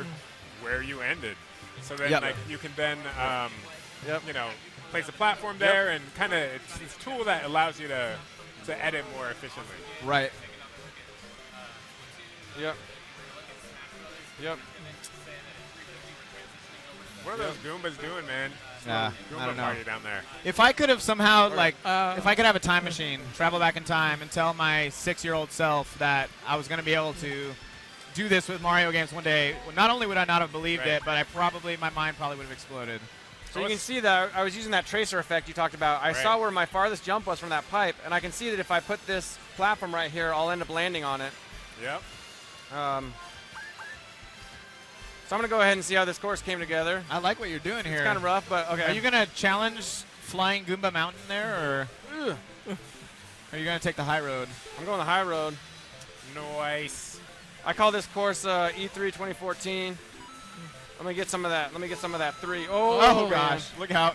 start where you ended. So then, Yep. like, you can then, Yep. you know, place a platform there, and kind of it's a tool that allows you to edit more efficiently. Right. Yep. Yep. What are those Goombas doing, man? Yeah, Goomba I don't know. party down there. If I could have somehow, if I could have a time machine, travel back in time, and tell my 6-year-old self that I was going to be able to do this with Mario games one day, not only would I not have believed it, but my mind probably would have exploded. So you can see that I was using that tracer effect you talked about. I saw where my farthest jump was from that pipe, and I can see that if I put this platform right here, I'll end up landing on it. Yep. So I'm going to go ahead and see how this course came together. I like what you're doing here. It's kind of rough, but okay. Are you going to challenge Flying Goomba Mountain there, or are you going to take the high road? I'm going the high road. Nice. I call this course E3 2014. Let me get some of that. Let me get some of that 3. Oh gosh. Look out.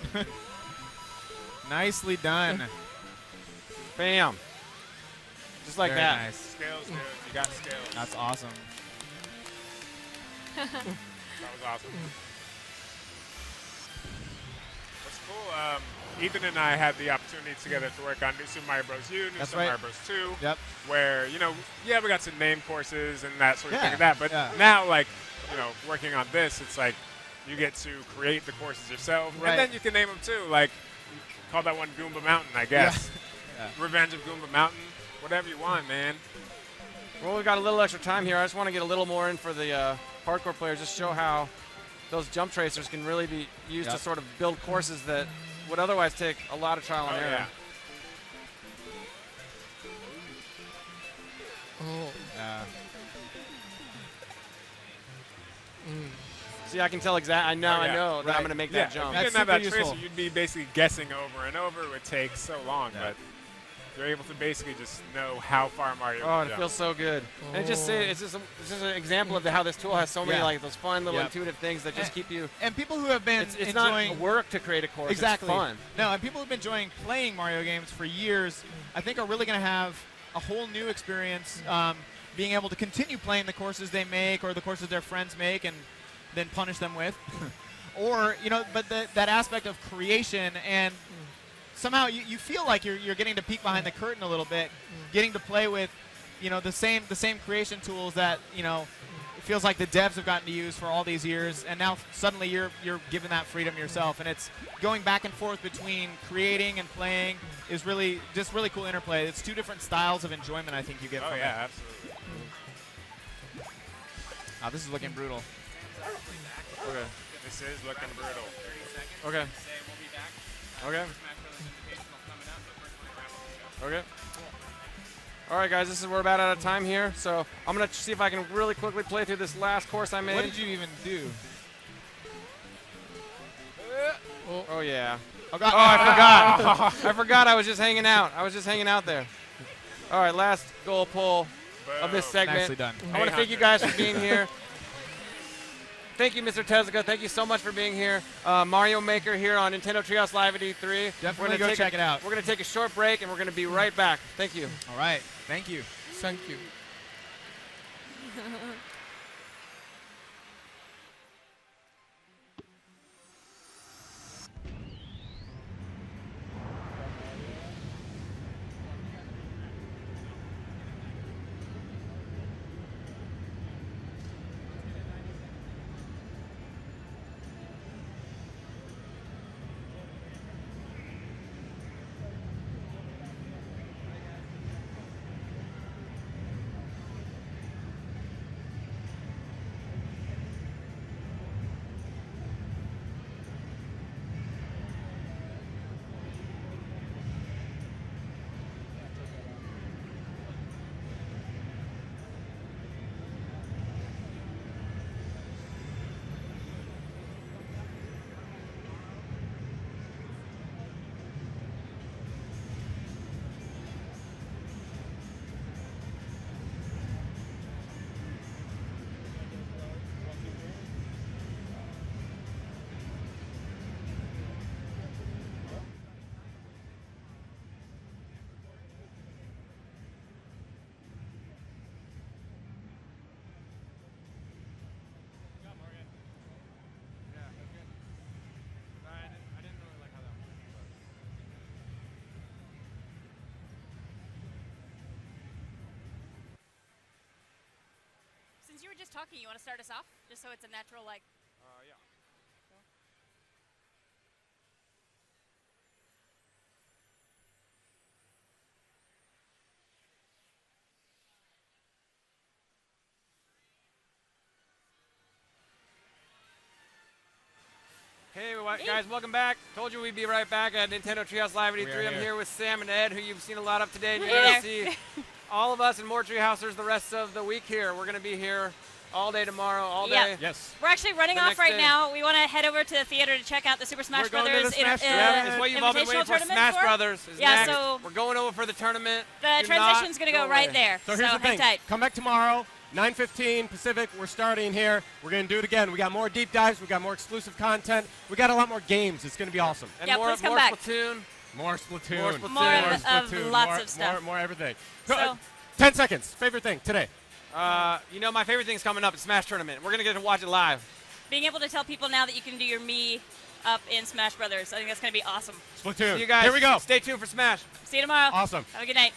Nicely done. Bam. Just like Very that. Nice. Skills, dude. You got skills. That's awesome. That was awesome. What's cool, Ethan and I had the opportunity together to work on New Super Mario Bros. U, New Super Mario Bros. 2, where, you know, yeah, we got some name courses and that sort of thing like that, but now, like, you know, working on this, it's like you get to create the courses yourself, and then you can name them too, like, call that one Goomba Mountain, I guess. Revenge of Goomba Mountain, whatever you want, man. Well, we've got a little extra time here. I just want to get a little more in for the hardcore players, just show how those jump tracers can really be used to sort of build courses that would otherwise take a lot of trial and error. See, I can tell exactly. I know that I'm going to make that jump. If you didn't have that tracer, you'd be basically guessing over and over. It would take so long, but you're able to basically just know how far Mario Oh, it feels so good. And it's just an example of how this tool has so many like those fun little intuitive things that just keep you. And people who have been it's enjoying not work to create a course. Exactly. It's fun. No, and people who've been enjoying playing Mario games for years, I think, are really going to have a whole new experience, being able to continue playing the courses they make or the courses their friends make, and then punish them with, or but that aspect of creation and. Somehow you feel like you're getting to peek behind the curtain a little bit, getting to play with, the same creation tools that it feels like the devs have gotten to use for all these years, and now suddenly you're given that freedom yourself, and it's going back and forth between creating and playing is really cool interplay. It's two different styles of enjoyment I think you get from it. Absolutely. Oh, this is looking brutal. Okay. This is looking brutal. Okay. Okay. Okay. All right, guys, we're about out of time here, so I'm going to see if I can really quickly play through this last course I made. What did you even do? Oh, yeah. Oh, God. I forgot. I forgot I was just hanging out. I was just hanging out there. All right, last goal pull of this segment. Nicely done. I want to thank you guys for being here. Thank you, Mr. Tezuka. Thank you so much for being here. Mario Maker here on Nintendo Treehouse Live at E3. Definitely go check it out. We're going to take a short break, and we're going to be right back. Thank you. All right. Thank you. Thank you. just talking. You want to start us off, just so it's a natural like. Yeah. Hey, guys, welcome back. Told you we'd be right back at Nintendo Treehouse Live 83. I'm here with Sam and Ed, who you've seen a lot of today. You're going to see all of us and more Treehousers the rest of the week here. We're going to be here all day tomorrow, all day. Yes. We're actually running off right now. We want to head over to the theater to check out the Super Smash Brothers It's what you've all been waiting for. Smash Brothers is next. So we're going over for the tournament. The transition's going to go right there. So here's the thing. Come back tomorrow. 9:15 Pacific, we're starting here. We're going to do it again. We got more deep dives. We got more exclusive content. We got a lot more games. It's going to be awesome. And more Splatoon. More Splatoon. More Splatoon. Lots of stuff. More everything. So, 10 seconds. Favorite thing today? You know, my favorite thing's coming up. It's Smash Tournament. We're going to get to watch it live. Being able to tell people now that you can do your Mii up in Smash Brothers, I think that's going to be awesome. Splatoon. See you guys. Here we go. Stay tuned for Smash. See you tomorrow. Awesome. Have a good night.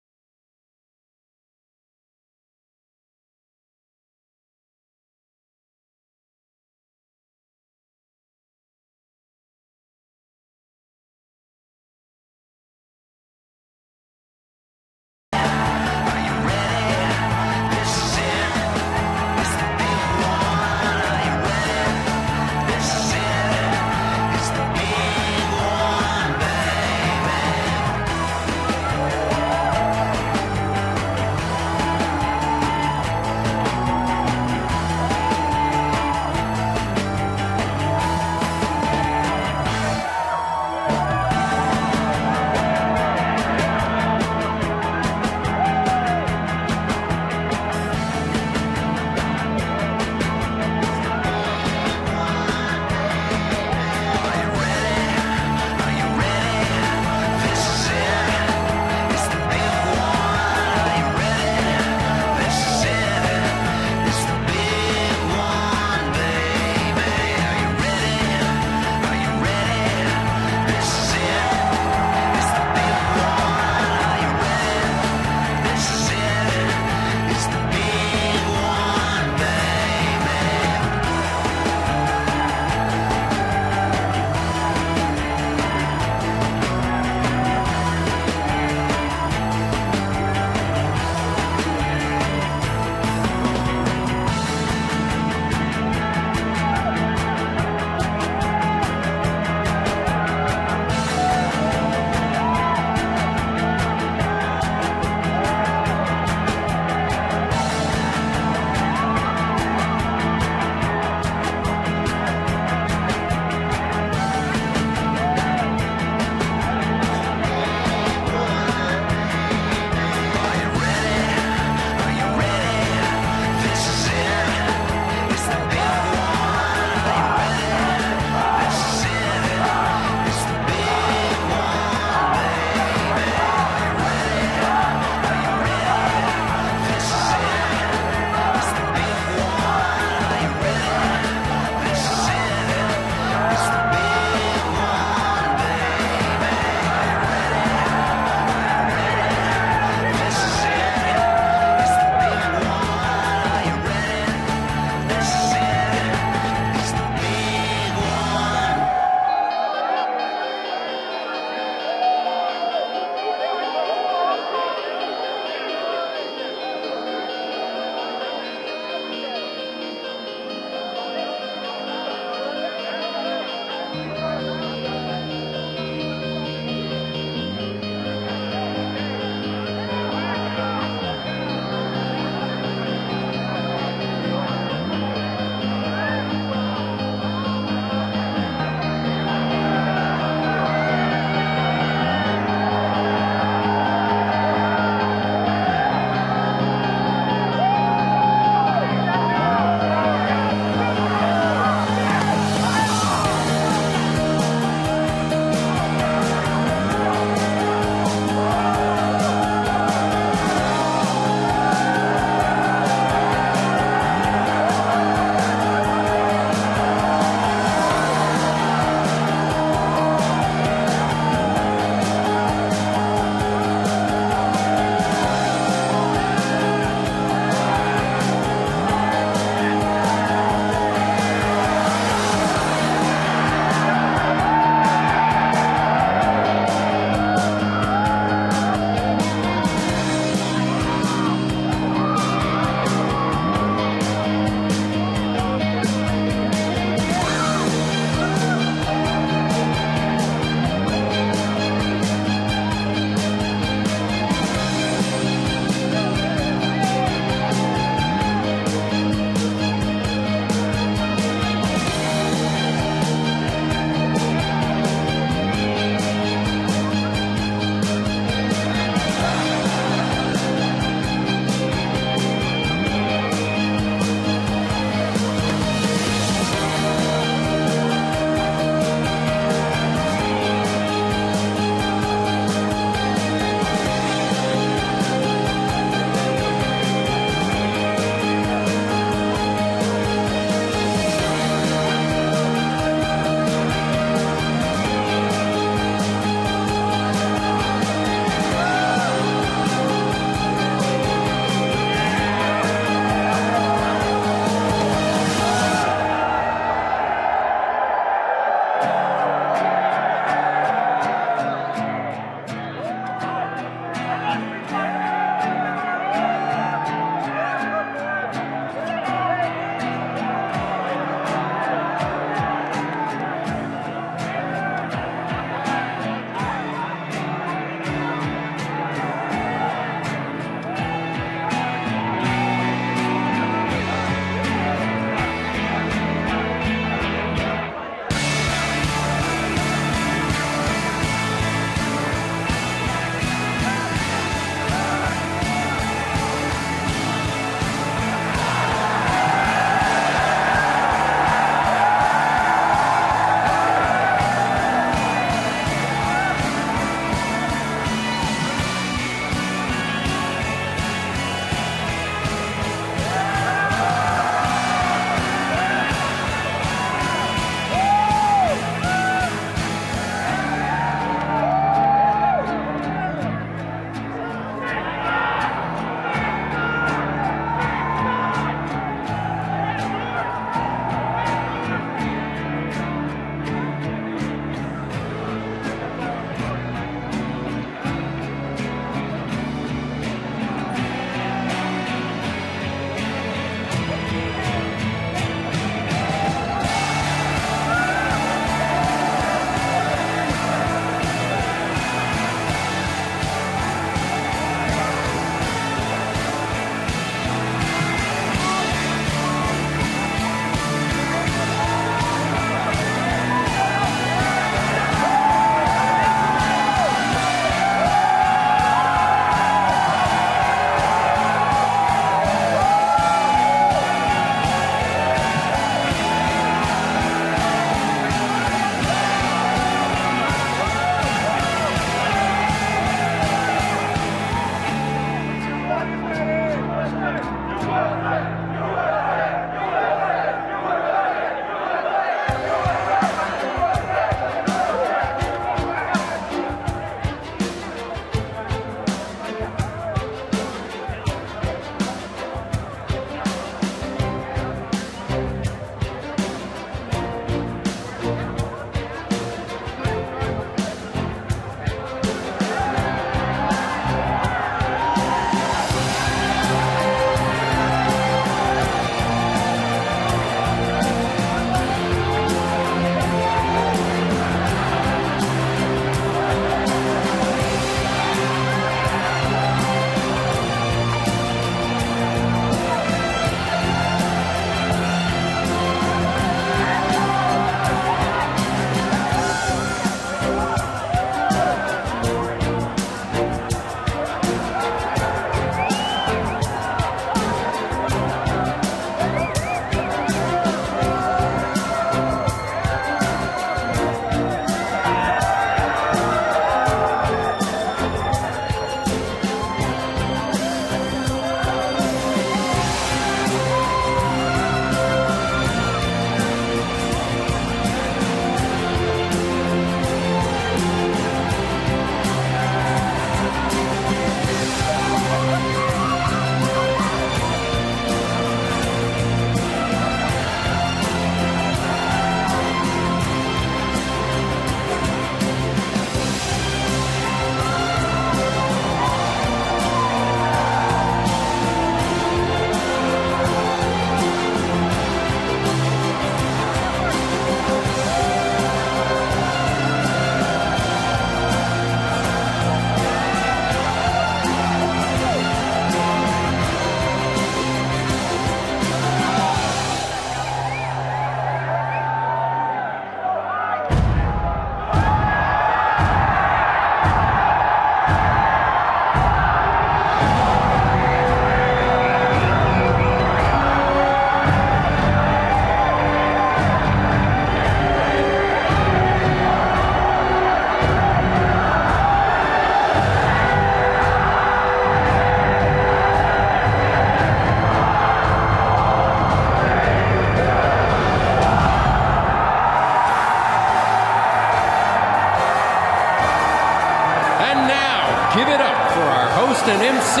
And now, give it up for our host and MC,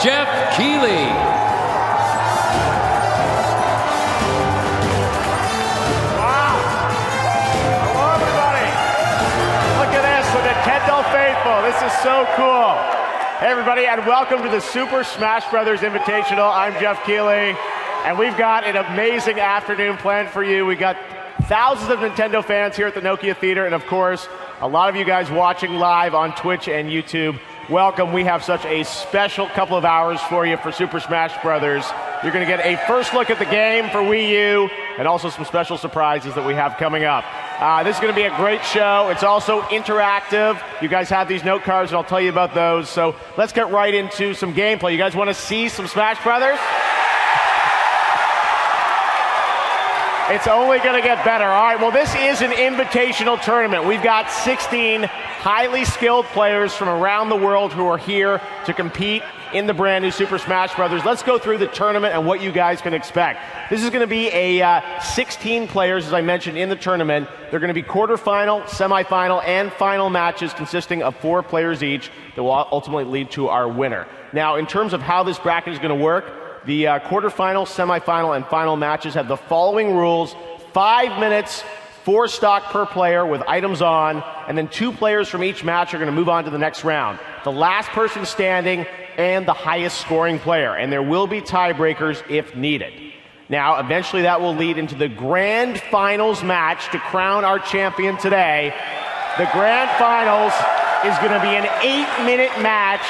Jeff Keighley. Wow. Hello, everybody. Look at this, the Nintendo faithful. This is so cool. Hey, everybody, and welcome to the Super Smash Bros. Invitational. I'm Jeff Keighley, and we've got an amazing afternoon planned for you. We got thousands of Nintendo fans here at the Nokia Theater, and of course, a lot of you guys watching live on Twitch and YouTube. Welcome. We have such a special couple of hours for you for Super Smash Bros. You're going to get a first look at the game for Wii U, and also some special surprises that we have coming up. This is going to be a great show. It's also interactive. You guys have these note cards, and I'll tell you about those. So let's get right into some gameplay. You guys want to see some Smash Brothers? It's only going to get better. All right, well, this is an invitational tournament. We've got 16 highly skilled players from around the world who are here to compete in the brand new Super Smash Bros. Let's go through the tournament and what you guys can expect. This is going to be a 16 players, as I mentioned, in the tournament. They're going to be quarterfinal, semifinal, and final matches consisting of 4 players each that will ultimately lead to our winner. Now, in terms of how this bracket is going to work, the quarterfinal, semifinal, and final matches have the following rules: 5 minutes, 4 stock per player with items on, and then 2 players from each match are going to move on to the next round. The last person standing and the highest scoring player, and there will be tiebreakers if needed. Now, eventually that will lead into the grand finals match to crown our champion today. The grand finals is going to be an 8-minute match,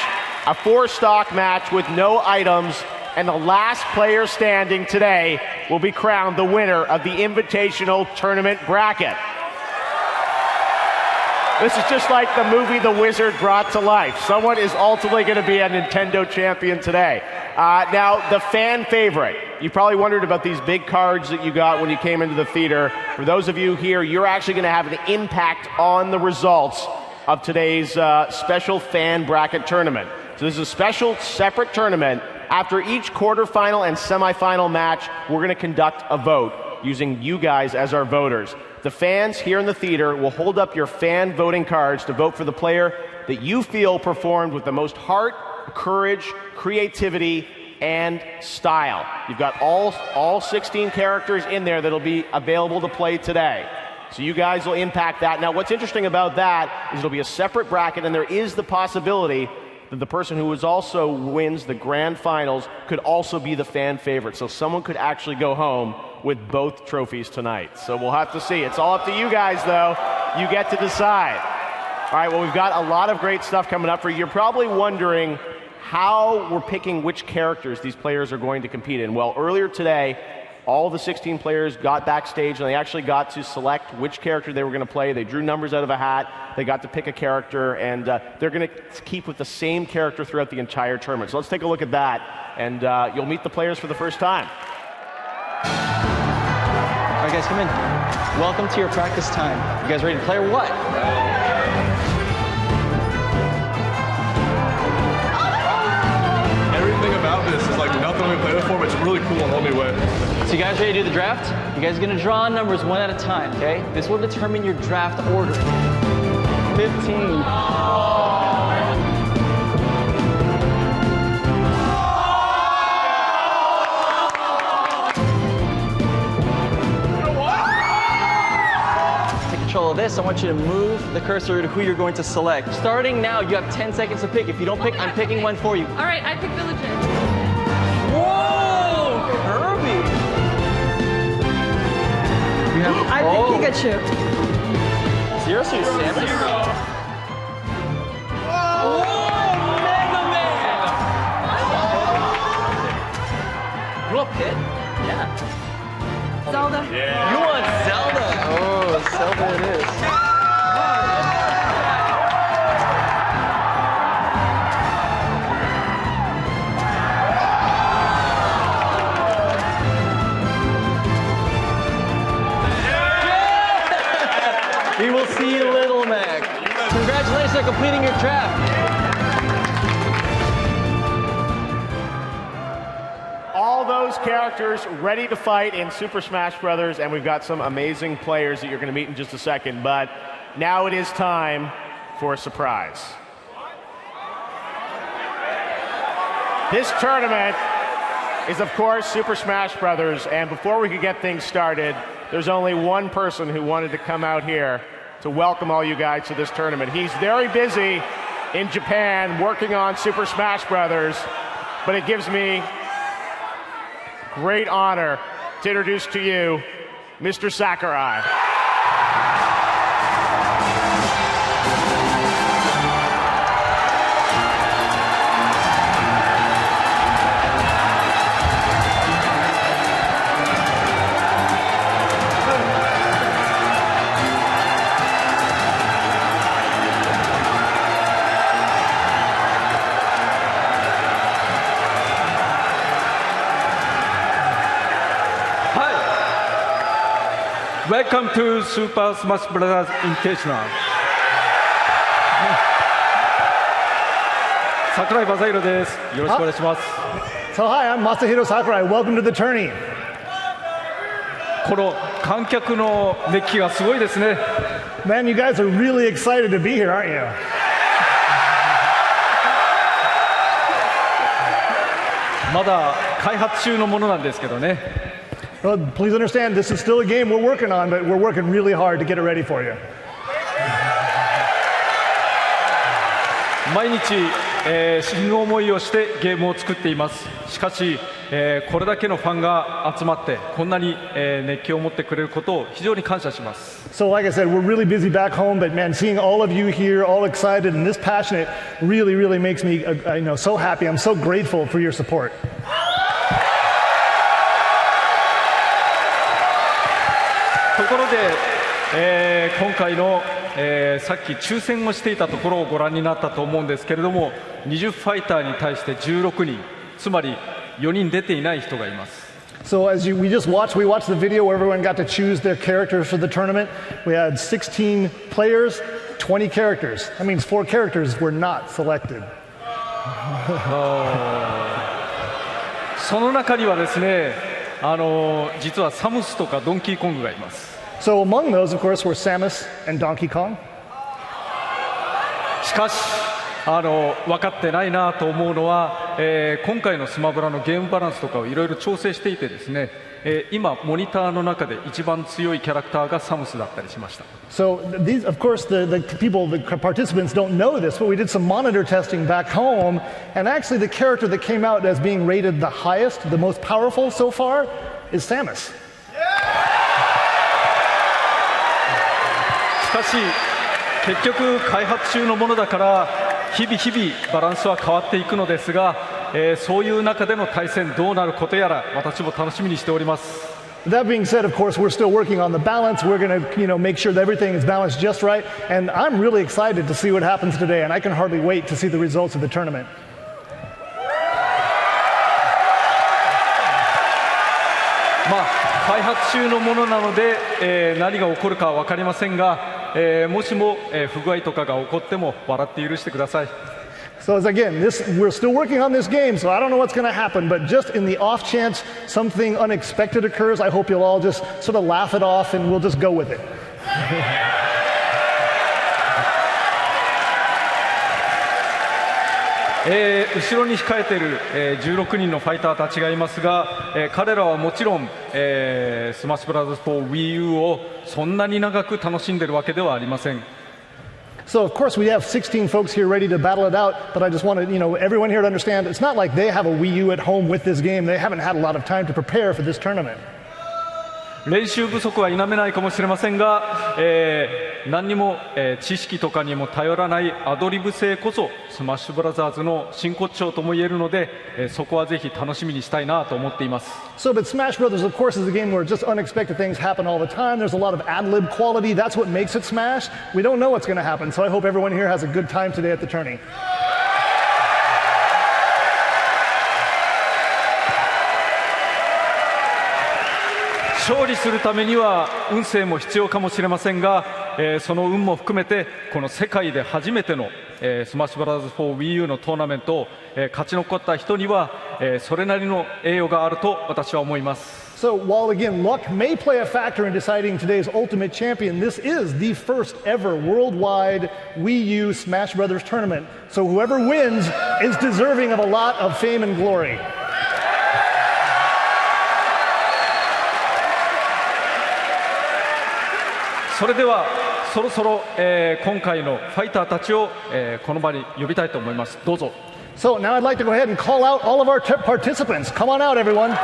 a 4-stock match with no items, and the last player standing today will be crowned the winner of the Invitational Tournament bracket. This is just like the movie The Wizard brought to life. Someone is ultimately going to be a Nintendo champion today. Now, the fan favorite. You probably wondered about these big cards that you got when you came into the theater. For those of you here, you're actually going to have an impact on the results of today's special fan bracket tournament. So this is a special, separate tournament. After each quarterfinal and semifinal match, we're going to conduct a vote using you guys as our voters. The fans here in the theater will hold up your fan voting cards to vote for the player that you feel performed with the most heart, courage, creativity, and style. You've got all 16 characters in there that'll be available to play today. So you guys will impact that. Now, what's interesting about that is it'll be a separate bracket, and there is the possibility that the person who also wins the grand finals could also be the fan favorite. So someone could actually go home with both trophies tonight. So we'll have to see. It's all up to you guys, though. You get to decide. All right, well, we've got a lot of great stuff coming up for you. You're probably wondering how we're picking which characters these players are going to compete in. Well, earlier today, all the 16 players got backstage, and they actually got to select which character they were going to play. They drew numbers out of a hat. They got to pick a character, and they're going to keep with the same character throughout the entire tournament. So let's take a look at that, and you'll meet the players for the first time. All right, guys, come in. Welcome to your practice time. You guys ready to play or what? Everything about this is like nothing we played before, but it's really cool in a whole new way. So you guys ready to do the draft? You guys are gonna draw numbers one at a time, okay? This will determine your draft order. 15. Take control of this. I want you to move the cursor to who you're going to select. Starting now, you have 10 seconds to pick. If you don't pick, I'm picking one for you. All right, I pick Villager. Whoa, Kirby. I pick Pikachu. Seriously, Samus? Whoa, Mega Man! You want Pit? Yeah. Zelda. Yeah. You want Zelda? Oh, Zelda it is. We will see you, Little Mac. Congratulations on completing your draft. All those characters ready to fight in Super Smash Bros., and we've got some amazing players that you're going to meet in just a second. But now it is time for a surprise. This tournament is, of course, Super Smash Brothers, and before we could get things started, there's only one person who wanted to come out here to welcome all you guys to this tournament. He's very busy in Japan working on Super Smash Brothers, but it gives me great honor to introduce to you Mr. Sakurai. Welcome to Super Smash Brothers Invitational. Sakurai Masahiro です。よろしくお願いします。So hi, I'm Masahiro Sakurai. Welcome to the tourney. この観客の熱気がすごいですね。Man, you guys are really excited to be here, aren't you? まだ開発中のものなんですけどね。Well, please understand, this is still a game we're working on, but we're working really hard to get it ready for you. 毎日、死ぬ思いをしてゲームを作っています。しかし、これだけのファンが集まってこんなに、熱気を持ってくれることを非常に感謝します。So like I said, we're really busy back home, but man, seeing all of you here, all excited and this passionate, really, really makes me so happy. I'm so grateful for your support. ところで、今回の、さっき抽選をしていたところをご覧になったと思うんですけれども、20ファイターに対して16人、つまり4人出ていない人がいます。So as we watched the video where everyone got to choose their characters for the tournament. We had 16 players, 20 characters. That means 4 characters were not selected. その中にはですね、実はサムスとかドンキーコングがいます。So among those, of course, were Samus and Donkey Kong. しかし、分かってないなと思うのは、今回のスマブラのゲームバランスとかをいろいろ調整していてですね、今モニターの中で一番強いキャラクターがサムスだったりしました。So these, of course, the participants don't know this, but we did some monitor testing back home, and actually the character that came out as being rated the highest, the most powerful so far, is Samus. しかし結局開発中のものだから日々バランスは変わっていくのですが、そういう中での対戦どうなることやら私も楽しみにしております。That being said, of course, we're still working on the balance. We're going to, make sure that everything is balanced just right. And I'm really excited to see what happens today, and I can hardly wait to see the results of the tournament. 開発中のものなので、何が起こるかは分かりませんが、もしも、不具合とかが起こっても笑って許してください。So as again, we're still working on this game, so I don't know what's going to happen, but just in the off chance something unexpected occurs, I hope you'll all just sort of laugh it off and we'll just go with it. 後ろに控えている、16人のファイターたちがいますが、彼らはもちろん、スマッシュブラザーズ for Wii U をそんなに長く楽しんでいるわけではありません。So of course we have 16 folks here ready to battle it out, but I just want to, everyone here to understand it's not like they have a Wii U at home with this game. They haven't had a lot of time to prepare for this tournament. 練習不足は否めないかもしれませんが、何にも、知識とかにも頼らないアドリブ性こそスマッシュブラザーズの真骨頂とも言えるので、そこはぜひ楽しみにしたいなと思っています。So, but Smash Brothers, of course, is a game where just unexpected things happen all the time. There's a lot of ad-lib quality. That's what makes it Smash. We don't know what's going to happen, so I hope everyone here has a good time today at the tourney. 勝利するためには運勢も必要かもしれませんが、その運も含めてこの世界で初めての、スマッシュブラザーズ for Wii U のトーナメントを、勝ち残った人には、それなりの栄誉があると私は思います。So while, again, luck may play a factor in deciding today's Ultimate Champion, this is the first ever worldwide Wii U Smash Brothers tournament. So whoever wins is deserving of a lot of fame and glory. それではそろそろ、今回のファイターたちを、この場に呼びたいと思います。どうぞ。 So now I'd like to go ahead and call out all of our participants. Come on out, everyone.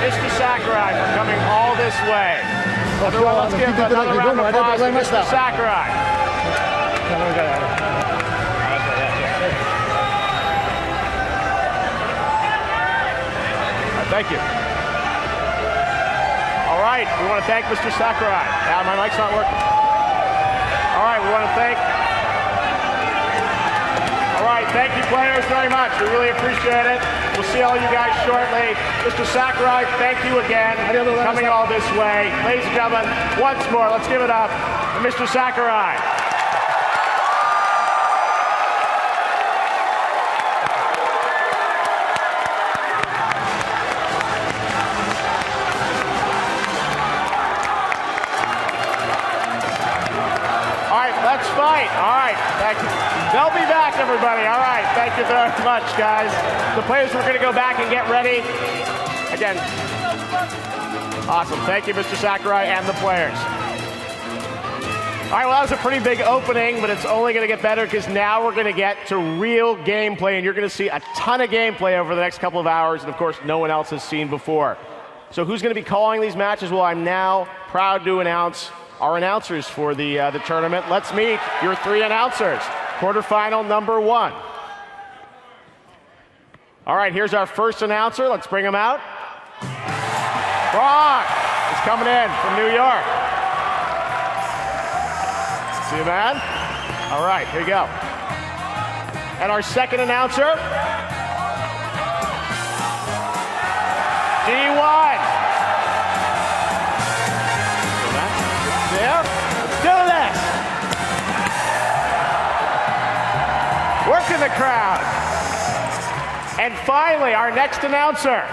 Mr. Sakurai for coming all this way. Everyone, let's give another round of applause to Mr. Sakurai. Thank you. All right, we want to thank Mr. Sakurai. My mic's not working. All right, we want to thank. All right, thank you, players, very much. We really appreciate it. We'll see all you guys shortly. Mr. Sakurai, thank you again for coming all this way. Ladies and gentlemen, once more, let's give it up for Mr. Sakurai. All right, let's fight. All right, thank you. They'll be back, everybody. All right, thank you very much, guys. The players are going to go back and get ready. Again, awesome. Thank you, Mr. Sakurai, and the players. All right, well, that was a pretty big opening, but it's only going to get better because now we're going to get to real gameplay, and you're going to see a ton of gameplay over the next couple of hours, and of course, no one else has seen before. So who's going to be calling these matches? Well, I'm now proud to announce our announcers for the tournament. Let's meet your three announcers. Quarterfinal number 1. All right, here's our first announcer. Let's bring him out. Brock is coming in from New York. See you, man? All right, here you go. And our second announcer, D1. There. Let's do this. Working the crowd. And finally, our next announcer,